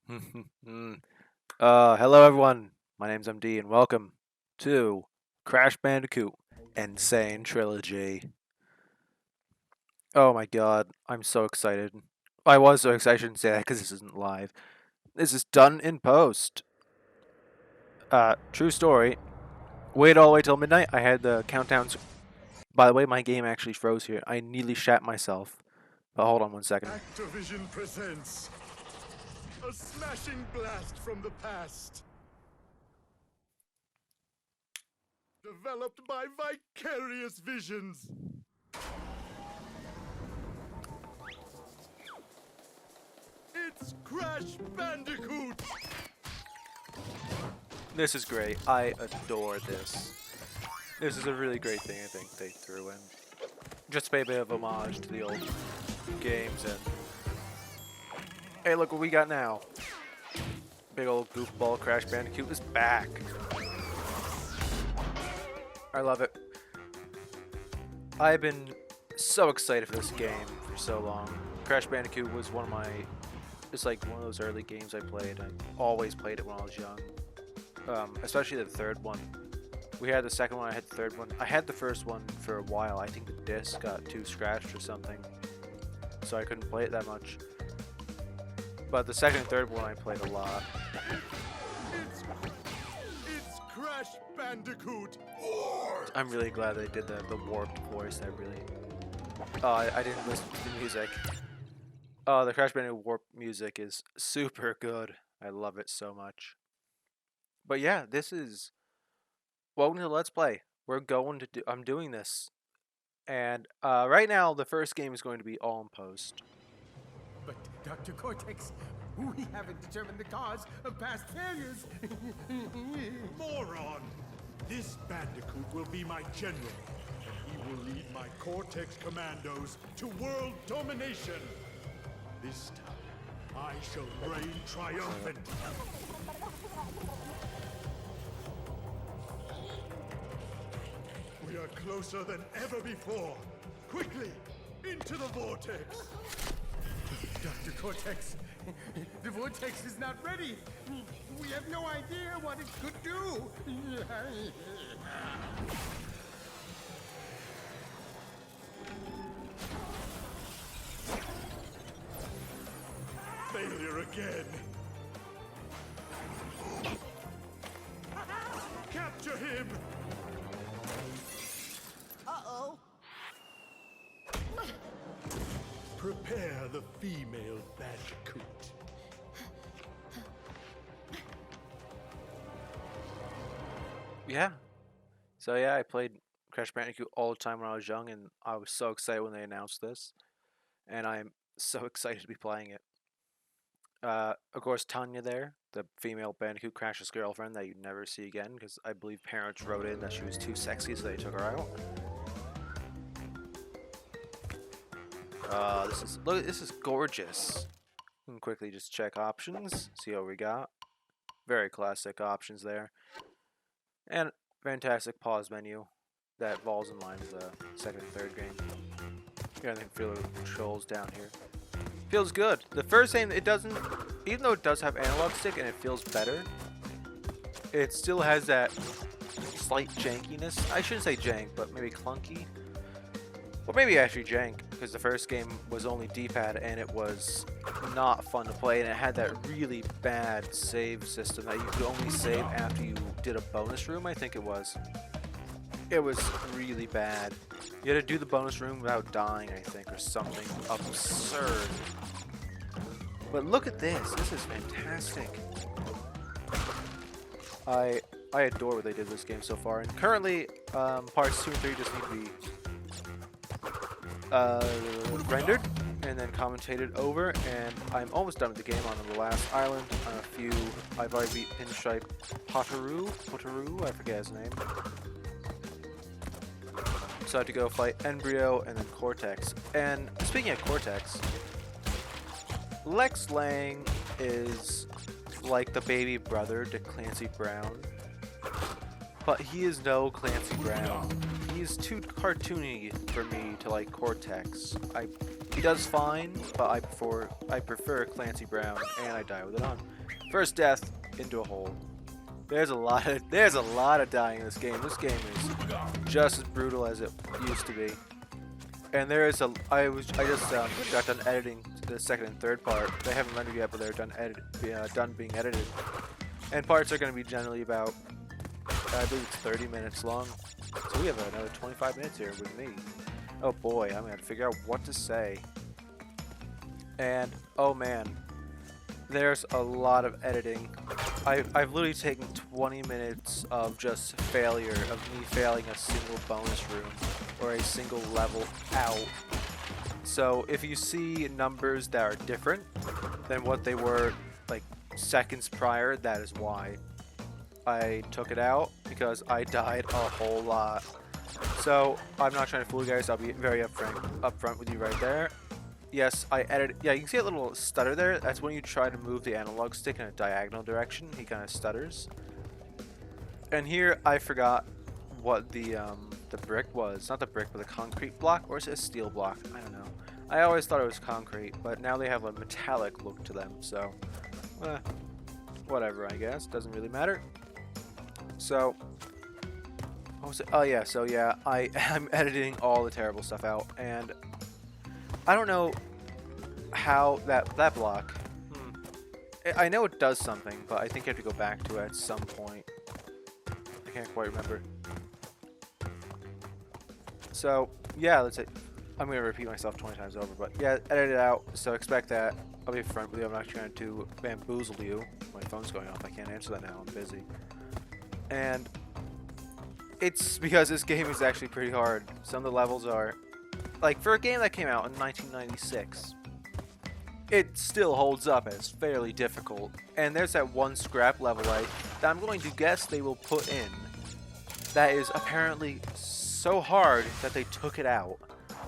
Hello everyone. My name's MD and welcome to Crash Bandicoot N Sane Trilogy. Oh my god, I'm so excited. I was so excited, I shouldn't say that because this isn't live. This is done in post. True story. Wait all the way till midnight. I had the countdowns. By the way, my game actually froze here. I nearly shat myself. But hold on one second. Activision presents a smashing blast from the past. Developed by Vicarious Visions. It's Crash Bandicoot! This is great. I adore this. This is a really great thing I think they threw in. Just to pay a bit of homage to the old games and hey, look what we got now. Big old goofball Crash Bandicoot is back. I love it. I've been so excited for this game for so long. Crash Bandicoot was it's like one of those early games I played. I always played it when I was young. Especially the third one. We had the second one, I had the third one. I had the first one for a while. I think the disc got too scratched or something. So I couldn't play it that much. But the second and third one I played a lot. It's Crash Bandicoot! I'm really glad they did the warped voice. I didn't listen to the music. The Crash Bandicoot warped music is super good. I love it so much. But yeah, this is welcome to Let's Play. I'm doing this. And right now the first game is going to be all in post. But, Dr. Cortex, we haven't determined the cause of past failures. Moron! This Bandicoot will be my general. He will lead my Cortex commandos to world domination. This time, I shall reign triumphant. We are closer than ever before. Quickly, into the vortex. Dr. Cortex, the vortex is not ready. We have no idea what it could do. Failure again. Capture him! Uh-oh. Prepare the female Bandicoot. Yeah. So yeah, I played Crash Bandicoot all the time when I was young, and I was so excited when they announced this. And I'm so excited to be playing it. Of course, Tanya there, the female Bandicoot Crash's girlfriend that you'd never see again, because I believe parents wrote in that she was too sexy, so they took her out. This is gorgeous. We can quickly just check options, see what we got. Very classic options there. And fantastic pause menu that falls in line with the second and third game. You gotta feel the controls down here. Feels good. The first game, it doesn't, even though it does have analog stick and it feels better, it still has that slight jankiness. I shouldn't say jank, but maybe clunky. Or maybe actually jank, because the first game was only D-pad and it was not fun to play, and it had that really bad save system that you could only save after you did a bonus room, I think it was. It was really bad. You had to do the bonus room without dying, I think, or something absurd. But look at this. This is fantastic. I adore what they did this game so far, and currently parts 2 and 3 just need to be rendered and then commentated over, and I'm almost done with the game. On the last island, I've already beat Pinstripe Potaru, I forget his name. So I have to go fight Embryo and then Cortex. And speaking of Cortex, Lex Lang is like the baby brother to Clancy Brown, but he is no Clancy Brown. He's too cartoony for me to like Cortex. He does fine, but I prefer Clancy Brown, and I die with it on. First death into a hole. There's a lot of dying in this game. This game is just as brutal as it used to be. And there is I just got done editing the second and third part. They haven't rendered yet, but they're done being edited. And parts are going to be generally about, I believe it's 30 minutes long. So we have another 25 minutes here with me. Oh boy, I'm going to have to figure out what to say. And oh man, there's a lot of editing. I've literally taken 20 minutes of just failure, of me failing a single bonus room or a single level out. So if you see numbers that are different than what they were like seconds prior, that is why. I took it out because I died a whole lot. So I'm not trying to fool you guys. I'll be very upfront with you right there. Yes, I edited. Yeah, you can see a little stutter there. That's when you try to move the analog stick in a diagonal direction. He kind of stutters. And here I forgot what the brick was. Not the brick, but the concrete block, or is it a steel block? I don't know. I always thought it was concrete, but now they have a metallic look to them. So, whatever. I guess doesn't really matter. So, what was it? Oh yeah. So yeah, I'm editing all the terrible stuff out, and I don't know how that block. I know it does something, but I think you have to go back to it at some point. I can't quite remember. So yeah, let's say I'm gonna repeat myself 20 times over, but yeah, edit it out. So expect that. I'll be front with you. I'm not trying to bamboozle you. My phone's going off. I can't answer that now. I'm busy. And it's because this game is actually pretty hard. Some of the levels are, like, for a game that came out in 1996, it still holds up as fairly difficult. And there's that one scrap level that I'm going to guess they will put in that is apparently so hard that they took it out.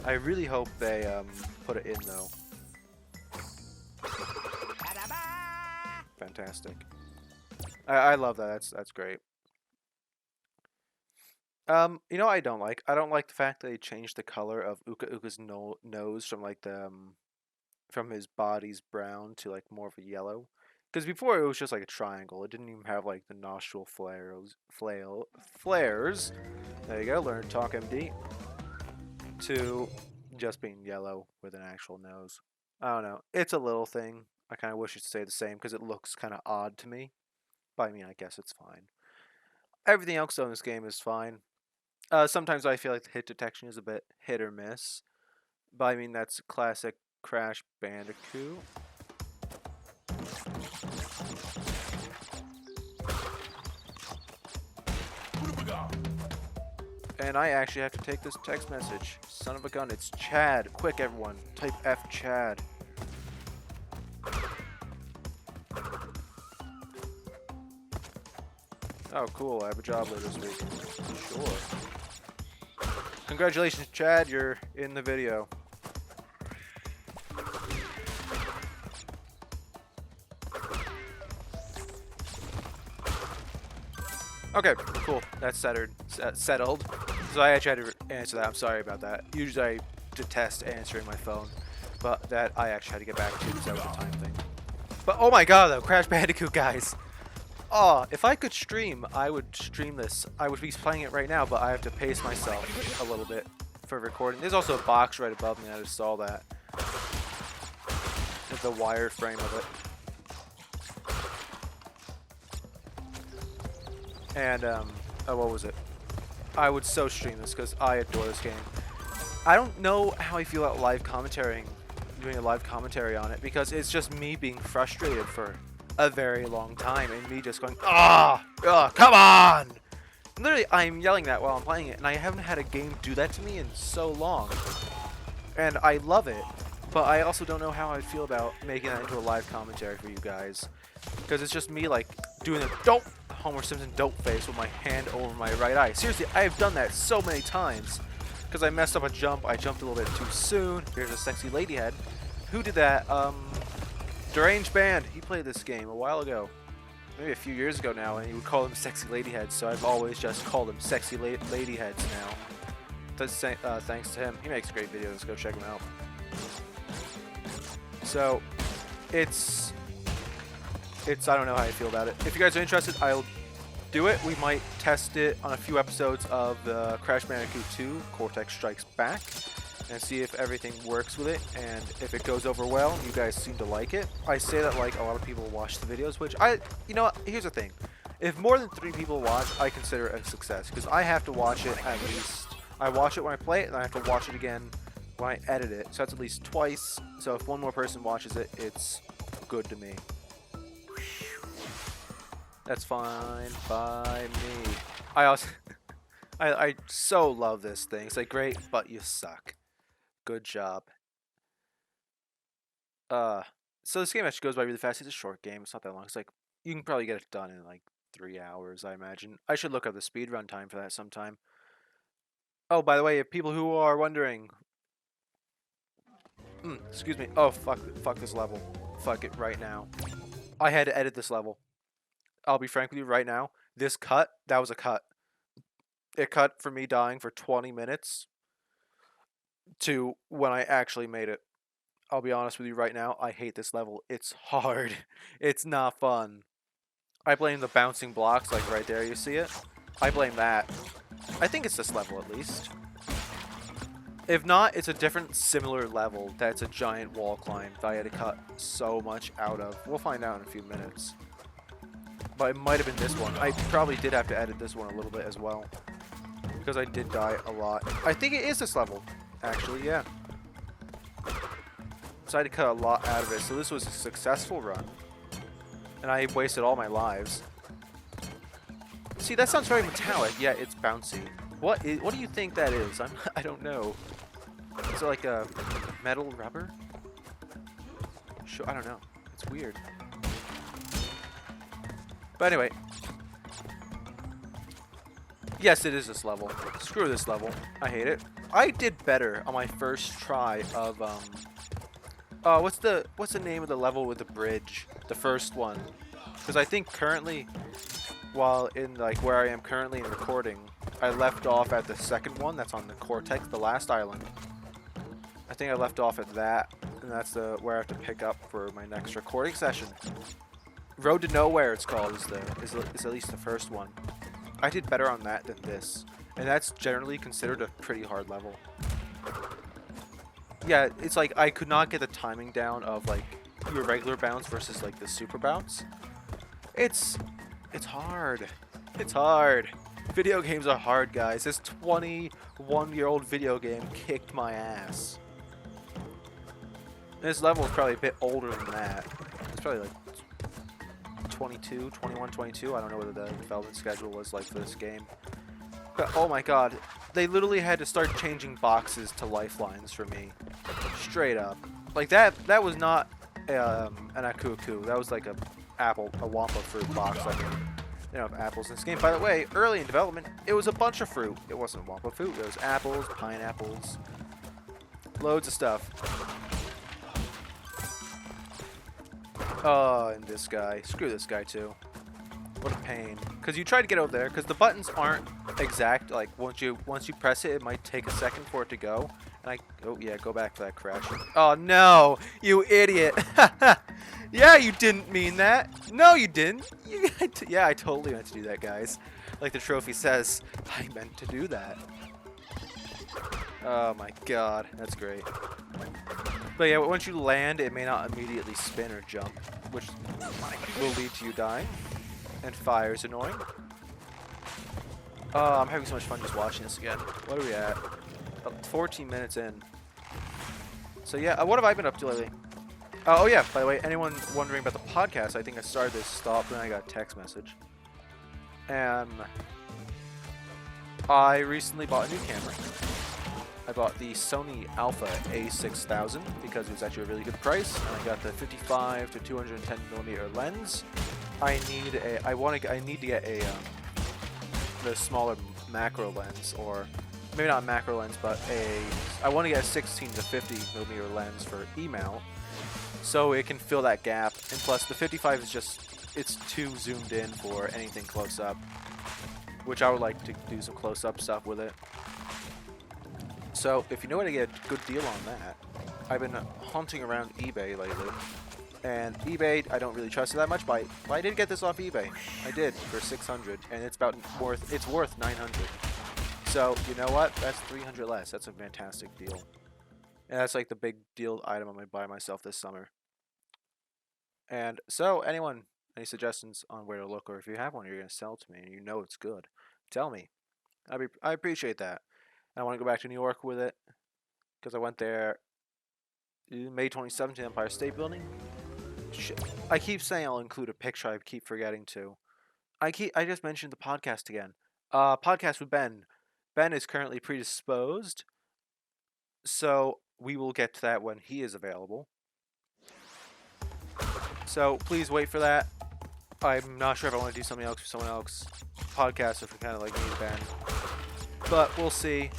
I really hope they put it in, though. Fantastic. I love that. That's great. You know what I don't like? I don't like the fact that they changed the color of Uka Uka's nose from like the from his body's brown to like more of a yellow. Because before it was just like a triangle. It didn't even have like the nostril flares. There you go. Learn to talk, MD. To just being yellow with an actual nose. I don't know. It's a little thing. I kind of wish it stayed the same because it looks kind of odd to me. But I mean, I guess it's fine. Everything else though in this game is fine. Sometimes I feel like the hit detection is a bit hit or miss. But I mean, that's classic Crash Bandicoot. And I actually have to take this text message. Son of a gun, it's Chad. Quick, everyone. Type F Chad. Oh, cool. I have a job later this week. Sure. Congratulations, Chad. You're in the video. Okay, cool. That's settled. So I actually had to answer that. I'm sorry about that. Usually I detest answering my phone, but that I actually had to get back to because that was a time thing. But oh my god, though, Crash Bandicoot, guys. Oh, if I could stream, I would stream this. I would be playing it right now, but I have to pace myself a little bit for recording. There's also a box right above me. I just saw that. With the wire frame of it. And, oh, what was it? I would so stream this because I adore this game. I don't know how I feel about doing a live commentary on it, because it's just me being frustrated for a very long time and me just going, come on! Literally, I'm yelling that while I'm playing it, and I haven't had a game do that to me in so long. And I love it, but I also don't know how I feel about making that into a live commentary for you guys. Because it's just me, like, doing a Homer Simpson dope face with my hand over my right eye. Seriously, I have done that so many times. Because I messed up a jump, I jumped a little bit too soon. Here's a sexy lady head. Who did that? Deranged Band. He played this game a while ago. Maybe a few years ago now, and he would call them sexy lady heads, so I've always just called them sexy lady heads now. Thanks to him. He makes great videos. Go check him out. So, it's I don't know how I feel about it. If you guys are interested, I'll do it. We might test it on a few episodes of Crash Bandicoot 2, Cortex Strikes Back, and see if everything works with it, and if it goes over well. You guys seem to like it. I say that like a lot of people watch the videos, which you know what, here's the thing. If more than 3 people watch, I consider it a success, because I have to watch it at least. I watch it when I play it, and I have to watch it again when I edit it. So that's at least twice. So if one more person watches it, it's good to me. That's fine by me. I also, I so love this thing. It's like, great, but you suck. Good job. So this game actually goes by really fast. It's a short game. It's not that long. It's like, you can probably get it done in like 3 hours, I imagine. I should look up the speedrun time for that sometime. Oh, by the way, if people who are wondering, excuse me. Oh, fuck this level. Fuck it right now. I had to edit this level. I'll be frank with you right now. This cut, that was a cut. It cut from me dying for 20 minutes to when I actually made it. I'll be honest with you right now. I hate this level. It's hard. It's not fun. I blame the bouncing blocks, like right there, you see it? I blame that. I think it's this level at least. If not, it's a different similar level that's a giant wall climb that I had to cut so much out of. We'll find out in a few minutes. But it might have been this one. I probably did have to edit this one a little bit as well, because I did die a lot. I think it is this level, actually, yeah. So I had to cut a lot out of it. So this was a successful run, and I wasted all my lives. See, that sounds very metallic. Yeah, it's bouncy. What do you think that is? I don't know. Is it like a metal rubber? Sure, I don't know. It's weird. But anyway. Yes, it is this level. Screw this level. I hate it. I did better on my first try of what's the name of the level with the bridge? The first one. Because I think currently, while in like where I am currently in recording, I left off at the second one that's on the Cortex, the last island. I think I left off at that, and that's where I have to pick up for my next recording session. Road to Nowhere, it's called, is at least the first one. I did better on that than this, and that's generally considered a pretty hard level. Yeah, it's like I could not get the timing down of like your regular bounce versus like the super bounce. It's hard. It's hard. Video games are hard, guys. This 21-year-old video game kicked my ass. This level is probably a bit older than that. It's probably like 21, 22. I don't know what the development schedule was like for this game. But oh my god, they literally had to start changing boxes to lifelines for me. Straight up. Like that was not an akuku. That was like a Wampa fruit box. Like, you know, apples in this game. By the way, early in development, it was a bunch of fruit. It wasn't Wampa fruit. It was apples, pineapples, loads of stuff. Oh, and this guy. Screw this guy too. What a pain. Because you try to get over there, because the buttons aren't exact. Like once you press it, it might take a second for it to go. And oh yeah, go back to that crash. Oh no, you idiot. Yeah, you didn't mean that. No, you didn't. Yeah, I totally meant to do that, guys. Like the trophy says, I meant to do that. Oh my god, that's great. But yeah, once you land, it may not immediately spin or jump, which will lead to you dying. And fire is annoying. Oh, I'm having so much fun just watching this again. What are we at? 14 minutes in. So yeah, what have I been up to lately? Oh yeah, by the way, anyone wondering about the podcast, I think I started this, stopped, and I got a text message. I recently bought a new camera. I bought the Sony Alpha A6000 because it was actually a really good price, and I got the 55 to 210mm lens. I need to get the smaller macro lens, or maybe not a macro lens, but I want to get a 16 to 50mm lens for E-mount, so it can fill that gap. And plus, the 55 is it's too zoomed in for anything close up, which I would like to do some close up stuff with it. So if you know how to get a good deal on that, I've been hunting around eBay lately, And eBay, I don't really trust it that much, but I did get this off eBay. I did for 600, and it's worth 900. So you know what? That's 300 less. That's a fantastic deal. And that's like the big deal item I'm gonna buy myself this summer. And so, anyone, any suggestions on where to look, or if you have one you're gonna sell to me and you know it's good, tell me. I appreciate that. And I want to go back to New York with it because I went there May 27th to Empire State Building. Shit. I keep saying I'll include a picture. I keep forgetting to. I just mentioned the podcast again. Podcast with Ben. Ben is currently predisposed, so we will get to that when he is available. So please wait for that. I'm not sure if I want to do something else for someone else. Podcast if we kind of like me and Ben, but we'll see.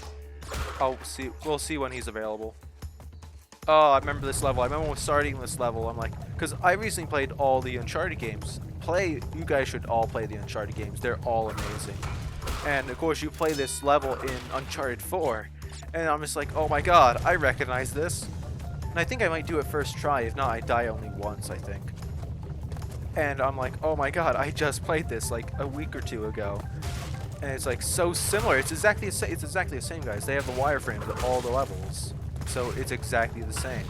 We'll see when he's available. Oh, I remember this level. I remember when starting this level. I'm like, because I recently played all the Uncharted games. You guys should all play the Uncharted games. They're all amazing. And of course, you play this level in Uncharted 4, and I'm just like, oh my god, I recognize this. And I think I might do it first try. If not, I die only once, I think. And I'm like, oh my god, I just played this like a week or two ago. And it's like so similar. It's exactly the same, guys. They have the wireframes at all the levels. So it's exactly the same,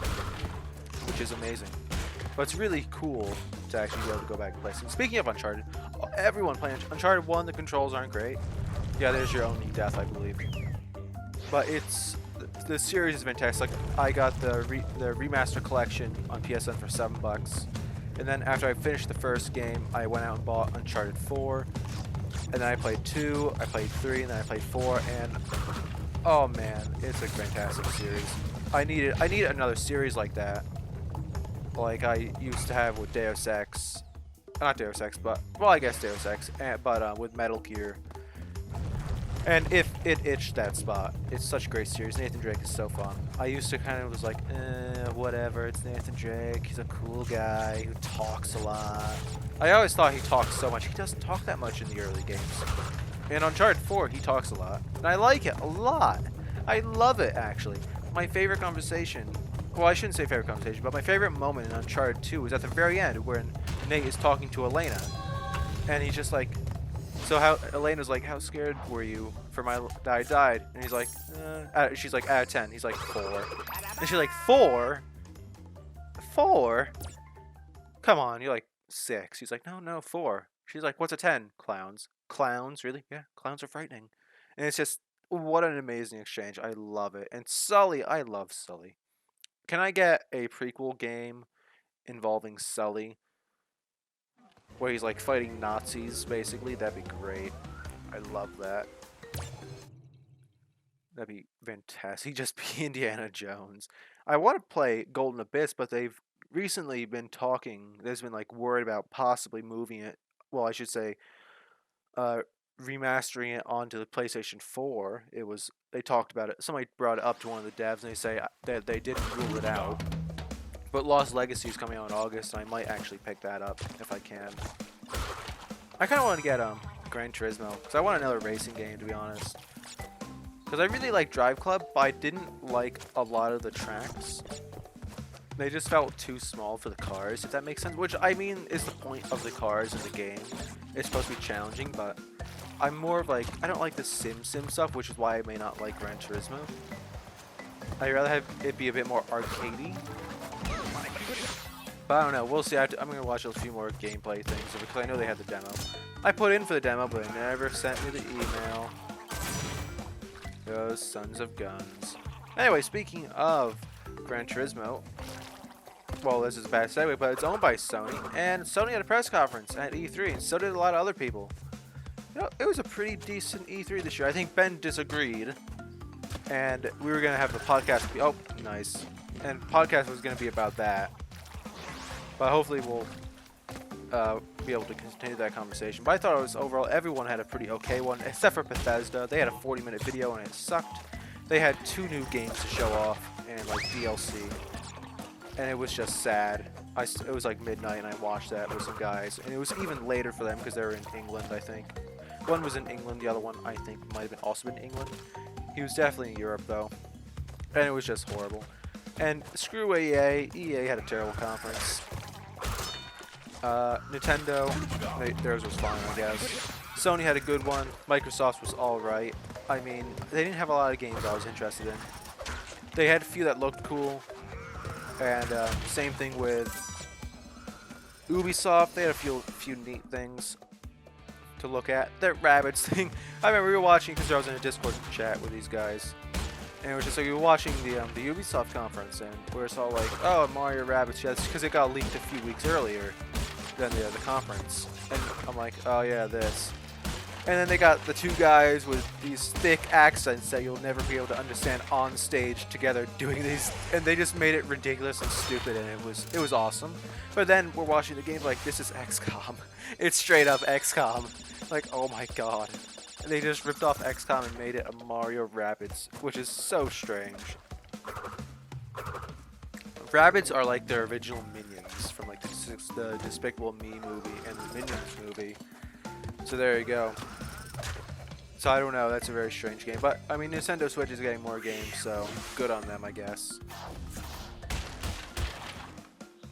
which is amazing. But it's really cool to actually be able to go back and play. So speaking of Uncharted, everyone playing Uncharted 1, the controls aren't great. Yeah, there's your only death, I believe. But the series is fantastic. I got the remaster collection on PSN for $7. And then after I finished the first game, I went out and bought Uncharted 4. And then I played 2, I played 3, and then I played 4, and oh man, it's a fantastic series. I needed another series like that, like I used to have with Deus Ex, not Deus Ex, but well, I guess Deus Ex, but with Metal Gear. And if it itched that spot, it's such a great series. Nathan Drake is so fun. I used to kind of was like, whatever, it's Nathan Drake. He's a cool guy who talks a lot. I always thought he talked so much. He doesn't talk that much in the early games. In Uncharted 4, he talks a lot. And I like it a lot. I love it, actually. My favorite conversation, well, I shouldn't say favorite conversation, but my favorite moment in Uncharted 2 was at the very end when Nate is talking to Elena. And he's just like, so how, Elena's like, how scared were you for that I died? And he's like, she's like, out of 10. He's like, 4. And she's like, 4? 4? Come on, you're like 6. He's like, no, 4. She's like, what's a 10? Clowns. Clowns, really? Yeah, clowns are frightening. And it's just, what an amazing exchange. I love it. And Sully, I love Sully. Can I get a prequel game involving Sully where he's like fighting Nazis, basically? That'd be great. I love that. That'd be fantastic. He'd just be Indiana Jones. I want to play Golden Abyss, but they've recently been talking. There's been like word about possibly moving it. Well, I should say, remastering it onto the PlayStation 4. They talked about it. Somebody brought it up to one of the devs, and they say that they didn't rule it out. But Lost Legacy is coming out in August, and I might actually pick that up if I can. I kind of want to get Gran Turismo because I want another racing game, to be honest. Because I really like Drive Club, but I didn't like a lot of the tracks. They just felt too small for the cars, if that makes sense. Which, I mean, is the point of the cars in the game. It's supposed to be challenging, but I'm more of like, I don't like the sim stuff, which is why I may not like Gran Turismo. I'd rather have it be a bit more arcadey. But I don't know, we'll see. I'm going to watch a few more gameplay things because I know they had the demo. I put in for the demo, but they never sent me the email. Those sons of guns. Anyway, speaking of Gran Turismo, well, this is a bad segue, but it's owned by Sony, and Sony had a press conference at E3, and so did a lot of other people. You know, it was a pretty decent E3 this year. I think Ben disagreed, and we were going to have the podcast be, oh, nice, and podcast was going to be about that, but hopefully we'll be able to continue that conversation. But I thought it was overall, everyone had a pretty okay one, except for Bethesda. They had a 40-minute video, and it sucked. They had 2 new games to show off, and like DLC. And it was just sad. It was like midnight, and I watched that with some guys. And it was even later for them because they were in England, I think. One was in England, the other one, I think, might have been also in England. He was definitely in Europe, though. And it was just horrible. And screw EA. EA had a terrible conference. Nintendo, theirs was fine, I guess. Sony had a good one. Microsoft's was alright. I mean, they didn't have a lot of games I was interested in. They had a few that looked cool. And same thing with Ubisoft. They had a few neat things to look at. That Rabbids thing. I remember we were watching because I was in a Discord chat with these guys. And it was just like we were watching the Ubisoft conference, and we were all like, "Oh, Mario Rabbids," yeah, because it got leaked a few weeks earlier than the conference. And I'm like, "Oh yeah, this." And then they got the two guys with these thick accents that you'll never be able to understand on stage together doing these, and they just made it ridiculous and stupid, and it was awesome. But then we're watching the game like, this is XCOM. It's straight up XCOM. Like, oh my god. And they just ripped off XCOM and made it a Mario Rabbids, which is so strange. Rabbids are like their original Minions from like the Despicable Me movie and the Minions movie. So there you go. So I don't know, that's a very strange game. But, I mean, Nintendo Switch is getting more games, so good on them, I guess.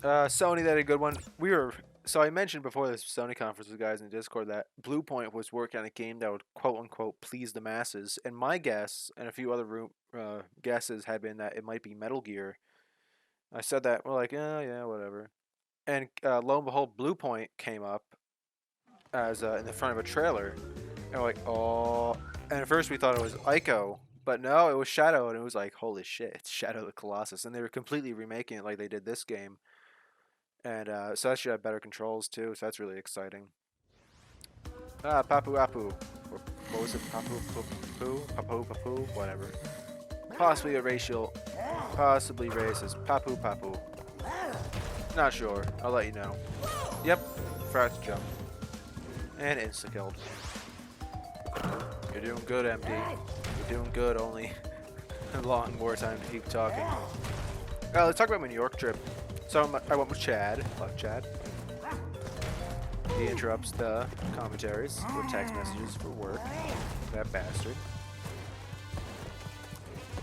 Sony, they had a good one. So I mentioned before this Sony conference with guys in Discord that Bluepoint was working on a game that would quote-unquote please the masses. And my guess, and a few other guesses, had been that it might be Metal Gear. I said that, we're like, yeah, whatever. And lo and behold, Bluepoint came up as in the front of a trailer. And we're like, oh. And at first we thought it was Ico, but no, it was Shadow, and it was like, holy shit, it's Shadow the Colossus. And they were completely remaking it like they did this game. And so that should have better controls too, so that's really exciting. Papu Apu. Or what was it? Papu Papu? Papu Papu? Whatever. Possibly a racial, possibly racist. Papu Papu. Not sure. I'll let you know. Yep. Forgot to jump. And insta-killed. You're doing good, MD. You're doing good, only long more time to keep talking. Let's talk about my New York trip. So I went with Chad. Love Chad. He interrupts the commentaries with text messages for work. That bastard.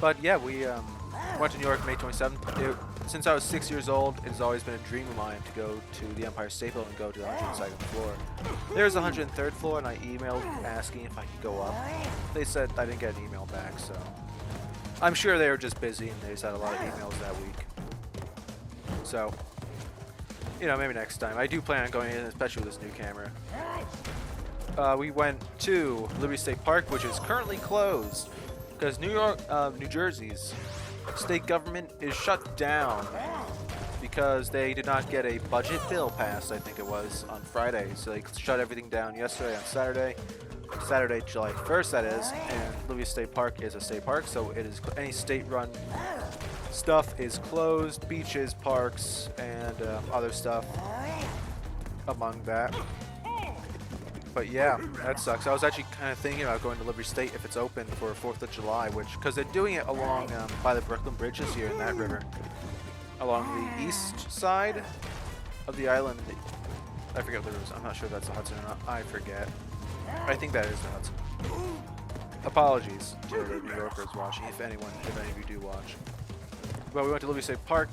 But yeah, we went to New York May 27th. Since I was 6 years old, it has always been a dream of mine to go to the Empire State Building and go to the 102nd floor. There's the 103rd floor, and I emailed asking if I could go up. They said I didn't get an email back, so I'm sure they were just busy and they just had a lot of emails that week. So, you know, maybe next time. I do plan on going in, especially with this new camera. We went to Liberty State Park, which is currently closed because New Jersey's state government is shut down because they did not get a budget bill passed, I think it was, on Friday. So they shut everything down yesterday on Saturday, July 1st, that is, and Liberty State Park is a state park, so it is any state-run stuff is closed, beaches, parks, and other stuff among that. But yeah, that sucks. I was actually kind of thinking about going to Liberty State if it's open for 4th of July, because they're doing it along by the Brooklyn Bridge this year in that river. Along the east side of the island. I forget what it is. I'm not sure if that's the Hudson or not. I forget. I think that is the Hudson. Apologies to the New Yorkers watching, if any of you do watch. But we went to Liberty State Park,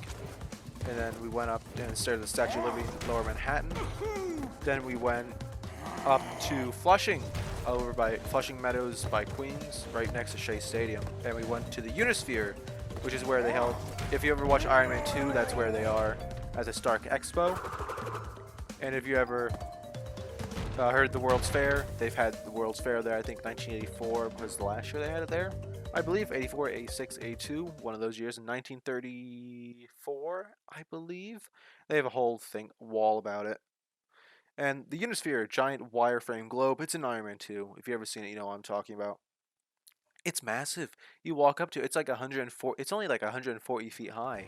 and then we went up and stared at the Statue of Liberty in Lower Manhattan. Then we went up to Flushing, over by Flushing Meadows by Queens, right next to Shea Stadium. And we went to the Unisphere, which is where they held, if you ever watch Iron Man 2, that's where they are as a Stark Expo. And if you ever heard the World's Fair, they've had the World's Fair there. I think 1984 was the last year they had it there. I believe 84, 86, 82, one of those years. In 1934, I believe. They have a whole wall about it. And the Unisphere, giant wireframe globe, it's in Iron Man 2. If you've ever seen it, you know what I'm talking about. It's massive. You walk up to it, it's like 104. It's only like 140 feet high.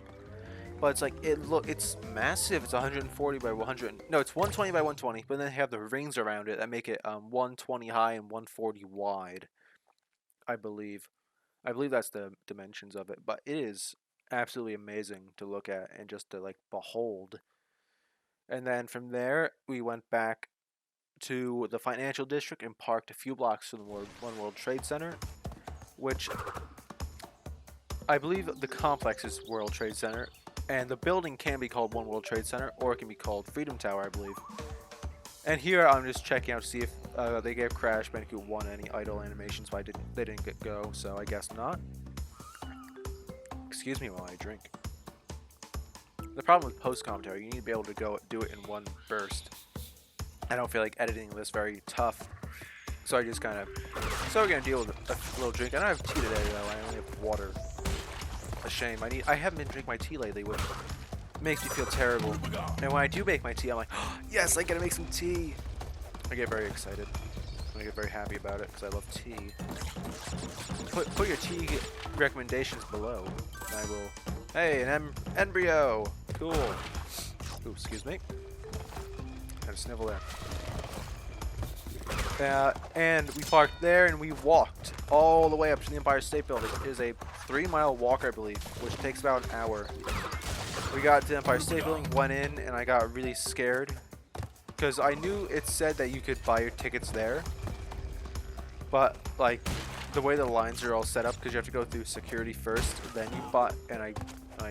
But it's like, it's massive. It's 140 by 100. No, it's 120 by 120. But then they have the rings around it that make it 120 high and 140 wide. I believe that's the dimensions of it. But it is absolutely amazing to look at and just to like behold. And then from there, we went back to the financial district and parked a few blocks from the One World Trade Center, which I believe the complex is World Trade Center. And the building can be called One World Trade Center, or it can be called Freedom Tower, I believe. And here I'm just checking out to see if they gave Crash Bandicoot 1 any idle animations, but they didn't get go, so I guess not. Excuse me while I drink. The problem with post commentary, you need to be able to do it in one burst. I don't feel like editing this very tough, so I just kind of. So we're gonna deal with a little drink. I don't have tea today though. I only have water. A shame. I haven't been drinking my tea lately, which makes me feel terrible. And when I do make my tea, I'm like, oh, yes, I gotta make some tea. I get very excited. I get very happy about it because I love tea. Put your tea recommendations below. And I will. Hey, an embryo. Cool. Ooh, excuse me. Had a snivel there. And we parked there, and we walked all the way up to the Empire State Building. It is a 3-mile walk, I believe, which takes about an hour. We got to the Empire State Building, went in, and I got really scared because I knew it said that you could buy your tickets there, but like the way the lines are all set up, because you have to go through security first, then you buy, and I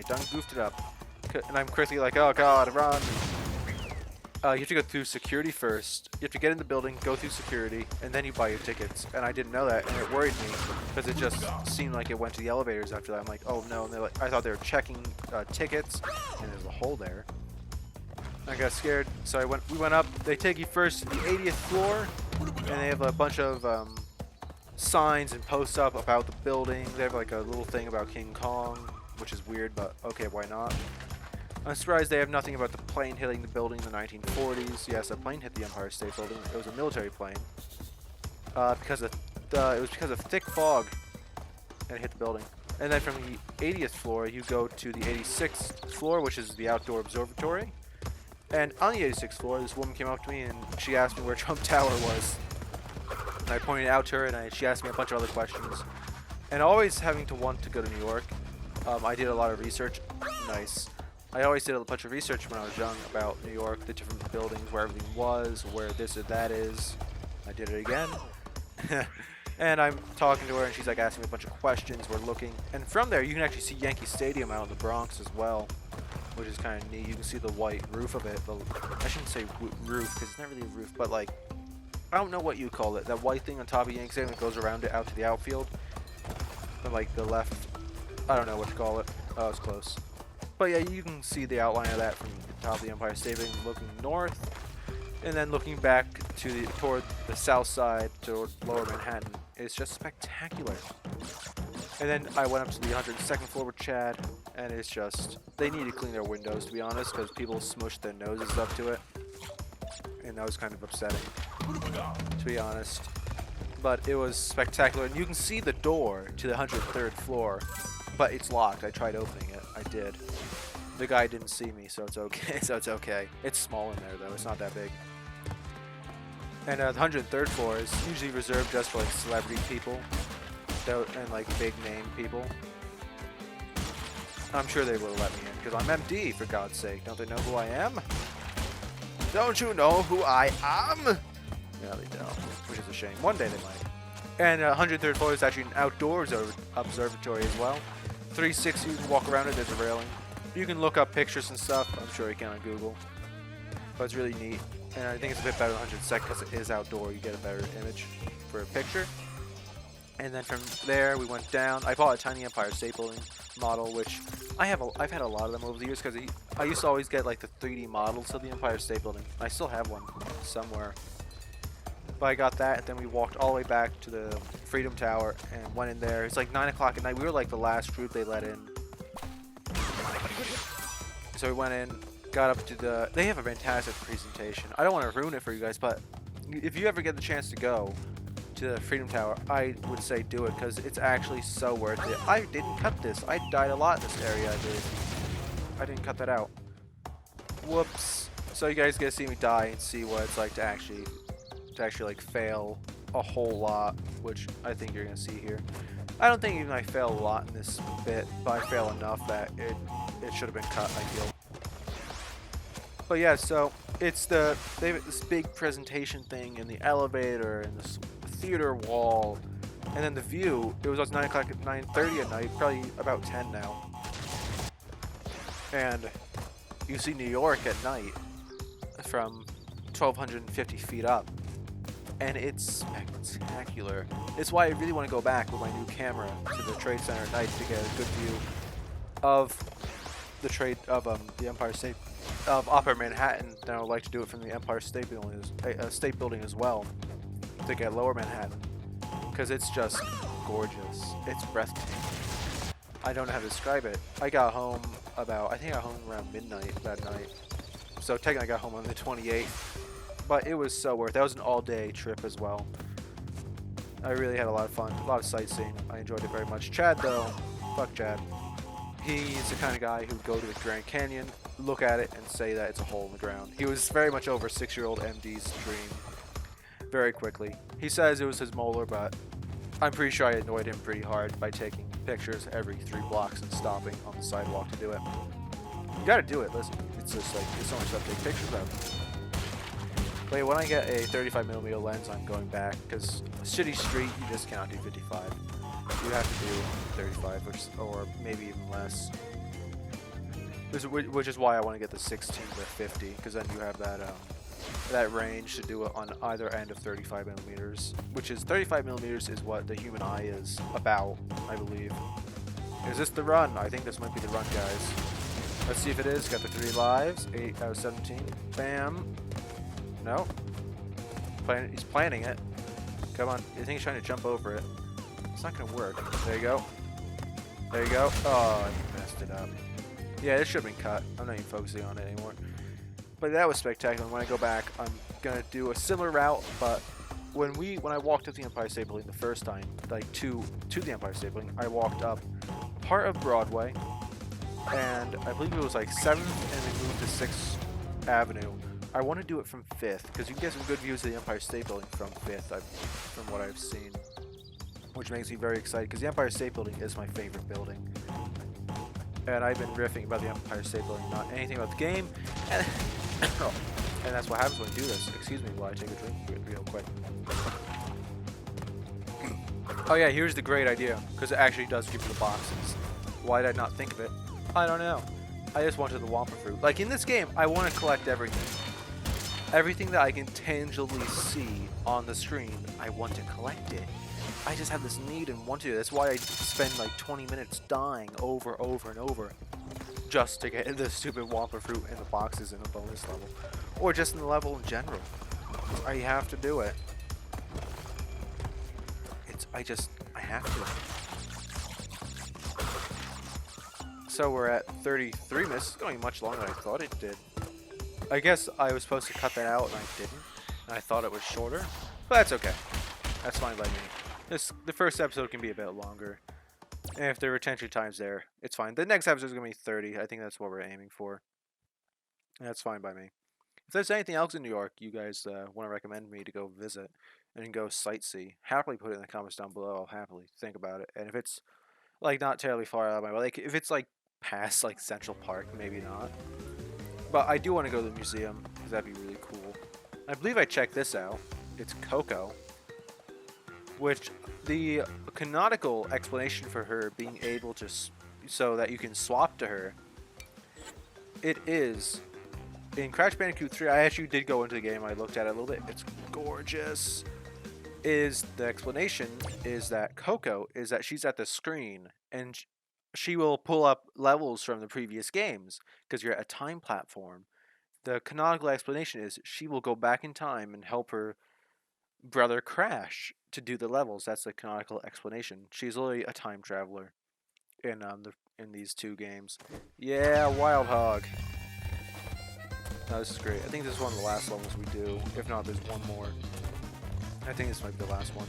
done goofed it up, and I'm quickly like, oh god, run. You have to go through security first. You have to get in the building, go through security, and then you buy your tickets. And I didn't know that, and it worried me because it just seemed like it went to the elevators after that. I'm like, oh no! And they're like, I thought they were checking tickets, and there's a hole there. I got scared, so we went up. They take you first to the 80th floor, and they have a bunch of signs and posts up about the building. They have like a little thing about King Kong, which is weird, but okay, why not? I'm surprised they have nothing about the plane hitting the building in the 1940s. Yes, a plane hit the Empire State Building. It was a military plane. It was because of thick fog, and it hit the building. And then from the 80th floor, you go to the 86th floor, which is the outdoor observatory. And on the 86th floor, this woman came up to me and she asked me where Trump Tower was. And I pointed out to her, and she asked me a bunch of other questions. And always having to want to go to New York, I did a lot of research. Nice. I always did a bunch of research when I was young about New York, the different buildings, where everything was, where this or that is. I did it again. And I'm talking to her, and she's like asking me a bunch of questions. We're looking. And from there, you can actually see Yankee Stadium out in the Bronx as well, which is kind of neat. You can see the white roof of it. I shouldn't say roof, because it's not really a roof, but like, I don't know what you call it. That white thing on top of Yankee Stadium that goes around it out to the outfield. From like the left. I don't know what to call it. Oh, it's close. But yeah, you can see the outline of that from the top of the Empire State Building, looking north, and then looking back to toward the south side, toward Lower Manhattan. It's just spectacular. And then I went up to the 102nd floor with Chad, and it's just, they need to clean their windows, to be honest, because people smushed their noses up to it, and that was kind of upsetting, to be honest. But it was spectacular, and you can see the door to the 103rd floor, but it's locked. I tried opening it. I did. The guy didn't see me, so it's okay. It's small in there, though. It's not that big. And the 103rd floor is usually reserved just for like celebrity people and like big name people. I'm sure they will let me in because I'm MD, for God's sake. Don't they know who I am? Don't you know who I am? No, they don't, which is a shame. One day they might. And 103rd floor is actually an outdoors observatory as well. 360, you can walk around it. There's a railing. You can look up pictures and stuff. I'm sure you can on Google. But it's really neat. And I think it's a bit better than 102nd because it is outdoor. You get a better image for a picture. And then from there, we went down. I bought a tiny Empire State Building model, which I've had a lot of them over the years because I used to always get like the 3D models of the Empire State Building. I still have one somewhere. But I got that, and then we walked all the way back to the Freedom Tower and went in there. It's like 9 o'clock at night. We were like the last group they let in. So we went in, got up to they have a fantastic presentation. I don't want to ruin it for you guys, but if you ever get the chance to go to the Freedom Tower, I would say do it because it's actually so worth it. I didn't cut this. I died a lot in this area, I believe. I didn't cut that out. Whoops. So you guys get to see me die and see what it's like to actually like fail a whole lot, which I think you're gonna see here. I don't think even I fail a lot in this bit, but I fail enough that it should have been cut, I feel. But yeah, so they have this big presentation thing in the elevator and this theater wall, and then the view. It was 9 o'clock at 9:30 at night, probably about 10 now. and you see New York at night from 1,250 feet up, and it's spectacular. It's why I really want to go back with my new camera to the Trade Center at night to get a good view of the Empire State of Upper Manhattan. Then I would like to do it from the Empire State Building as well to get Lower Manhattan, because it's just gorgeous. It's breathtaking. I don't know how to describe it. I got home I think I got home around midnight that night. So technically I got home on the 28th. But it was so worth it. That was an all-day trip as well. I really had a lot of fun, a lot of sightseeing. I enjoyed it very much. Chad, though, fuck Chad. He's the kind of guy who would go to the Grand Canyon, look at it, and say that it's a hole in the ground. He was very much over 6-year-old MD's dream very quickly. He says it was his molar, but I'm pretty sure I annoyed him pretty hard by taking pictures every 3 blocks and stopping on the sidewalk to do it. You gotta do it, listen. It's just like, there's so much stuff to take pictures of. But yeah, when I get a 35mm lens, I'm going back, because City Street, you just cannot do 55. You have to do 35, or maybe even less. Which is why I want to get the 16 to 50, because then you have that range to do it on either end of 35mm, which is 35mm is what the human eye is about, I believe. Is this the run? I think this might be the run, guys. Let's see if it is. Got the 3 lives, 8 out of 17. Bam. No. He's planning it. Come on. I think he's trying to jump over it. It's not going to work. There you go. There you go. Oh, you messed it up. Yeah, this should have been cut. I'm not even focusing on it anymore. But that was spectacular. When I go back, I'm going to do a similar route, but when I walked up the Empire State Building the first time, like to the Empire State Building, I walked up part of Broadway, and I believe it was like 7th, and then moved to 6th Avenue. I want to do it from 5th, because you can get some good views of the Empire State Building from 5th, from what I've seen. Which makes me very excited, because the Empire State Building is my favorite building. And I've been riffing about the Empire State Building, not anything about the game. And, and that's what happens when I do this. Excuse me while I take a drink real quick. Oh yeah, here's the great idea, because it actually does give you the boxes. Why did I not think of it? I don't know. I just wanted the Wampa Fruit. Like in this game, I want to collect everything. Everything that I can tangibly see on the screen, I want to collect it. I just have this need and want to. That's why I spend like 20 minutes dying over and over just to get the stupid Wampa Fruit in the boxes in a bonus level. Or just in the level in general. I have to do it. I have to. So we're at 33 minutes. It's going much longer than I thought it did. I guess I was supposed to cut that out and I didn't. And I thought it was shorter. But that's okay. That's fine by me. The first episode can be a bit longer. And if the retention time's there, it's fine. The next episode is going to be 30. I think that's what we're aiming for. And that's fine by me. If there's anything else in New York you guys want to recommend me to go visit and go sightsee, happily put it in the comments down below. I'll happily think about it. And if it's like not terribly far out of my way, like if it's like past like Central Park, maybe not. But I do want to go to the museum because that'd be really cool. I believe I checked this out. It's Coco, which the canonical explanation for her being able to so that you can swap to her, it is in Crash Bandicoot 3. I actually did go into the game. I looked at it a little bit. It's gorgeous. The explanation is that Coco is that she's at the screen and she will pull up levels from the previous games because you're at a time platform. The canonical explanation is she will go back in time and help her brother Crash to do the levels. That's the canonical explanation. She's literally a time traveler in these 2 games. Yeah, Wild Hog. No, this is great. I think this is one of the last levels we do. If not, there's one more. I think this might be the last one.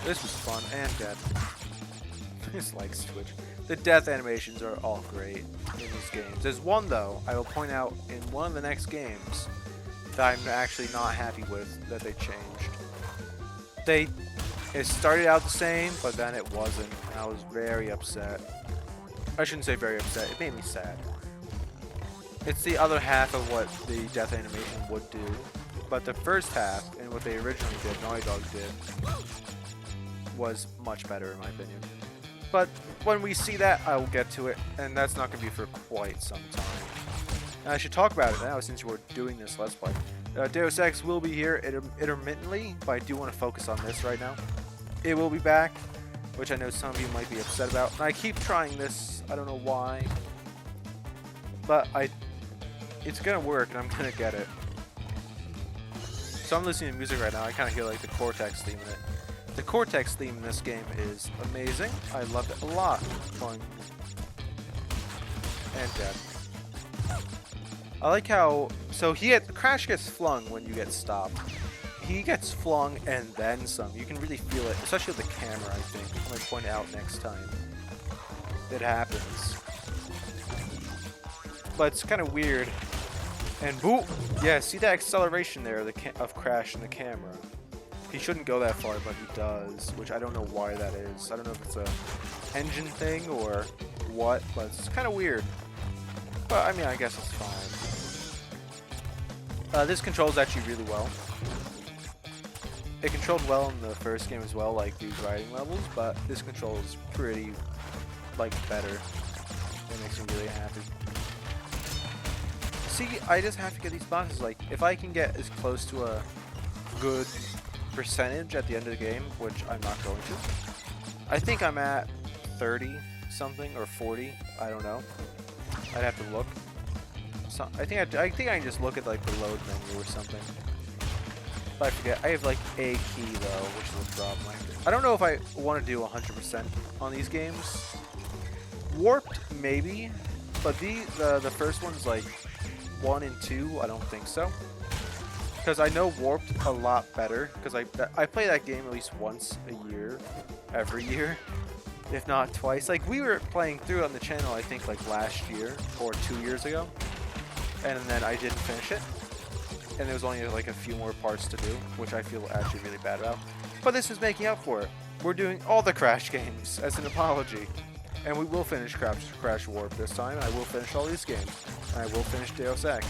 This was fun and death. This likes Twitch. The death animations are all great in these games. There's one though, I will point out in one of the next games that I'm actually not happy with that they changed. It started out the same, but then it wasn't, and I was very upset. I shouldn't say very upset, it made me sad. It's the other half of what the death animation would do, but the first half, and what they originally did, Naughty Dog did, was much better in my opinion. But when we see that, I will get to it, and that's not going to be for quite some time. And I should talk about it now since we're doing this Let's Play. Deus Ex will be here intermittently, but I do want to focus on this right now. It will be back, which I know some of you might be upset about. And I keep trying this, I don't know why. But it's going to work, and I'm going to get it. So I'm listening to music right now. I kind of hear like the Cortex theme in it. The Cortex theme in this game is amazing. I love it a lot. Fun. And dead. I like how... So Crash gets flung when you get stopped. He gets flung and then some. You can really feel it, especially with the camera, I think. I'm going to point it out next time. It happens. But it's kind of weird. And boom! Yeah, see that acceleration there of Crash in the camera. He shouldn't go that far, but he does, which I don't know why that is. I don't know if it's a engine thing or what, but it's kind of weird. But, I mean, I guess it's fine. This controls actually really well. It controlled well in the first game as well, like these riding levels, but this controls pretty, like, better. It makes me really happy. See, I just have to get these boxes. Like, if I can get as close to a good percentage at the end of the game, which I'm not going to. I think I'm at 30 something or 40. I don't know. I'd have to look. So I think I can just look at like the load menu or something. But I forget. I have like a key though, which is a problem. I don't know if I want to do 100% on these games. Warped maybe, but the first one's like 1 and 2. I don't think so. Because I know Warped a lot better, because I play that game at least once a year, every year, if not twice. Like, we were playing through on the channel, I think, like, last year, or 2 years ago, and then I didn't finish it, and there was only, like, a few more parts to do, which I feel actually really bad about. But this is making up for it. We're doing all the Crash games as an apology, and we will finish Crash Warped this time, and I will finish all these games, and I will finish Deus Ex.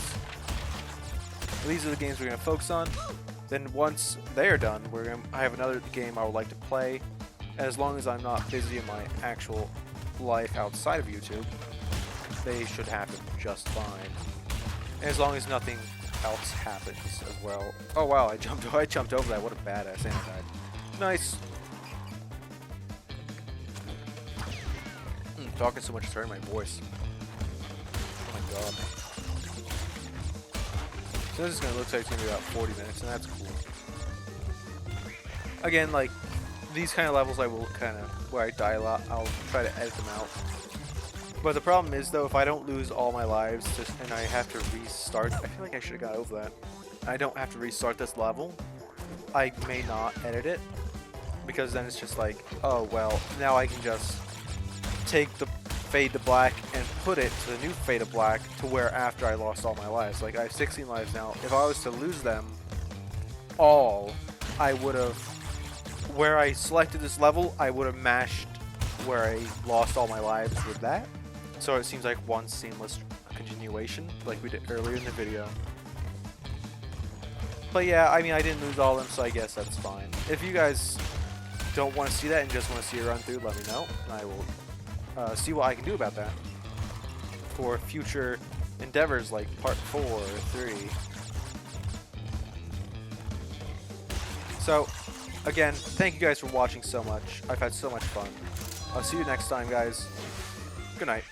These are the games we're going to focus on. Then once they are done, I have another game I would like to play. And as long as I'm not busy in my actual life outside of YouTube, they should happen just fine. And as long as nothing else happens as well. Oh wow, I jumped over that. What a badass anti. Nice. Talking so much is hurting my voice. Oh my god. So this is going to look like it's going to be about 40 minutes, and that's cool. Again, like, these kind of levels I will kind of, where I die a lot, I'll try to edit them out. But the problem is, though, if I don't lose all my lives, and I have to restart, I feel like I should have got over that. I don't have to restart this level, I may not edit it, because then it's just like, oh, well, now I can just take the Fade to Black and put it to the new Fade to Black to where after I lost all my lives. Like, I have 16 lives now. If I was to lose them all, I would have, where I selected this level, I would have mashed where I lost all my lives with that. So it seems like one seamless continuation, like we did earlier in the video. But yeah, I mean, I didn't lose all of them, so I guess that's fine. If you guys don't want to see that and just want to see a run through, let me know, and I will see what I can do about that for future endeavors like part 4 or 3. So, again, thank you guys for watching so much. I've had so much fun. I'll see you next time, guys. Good night.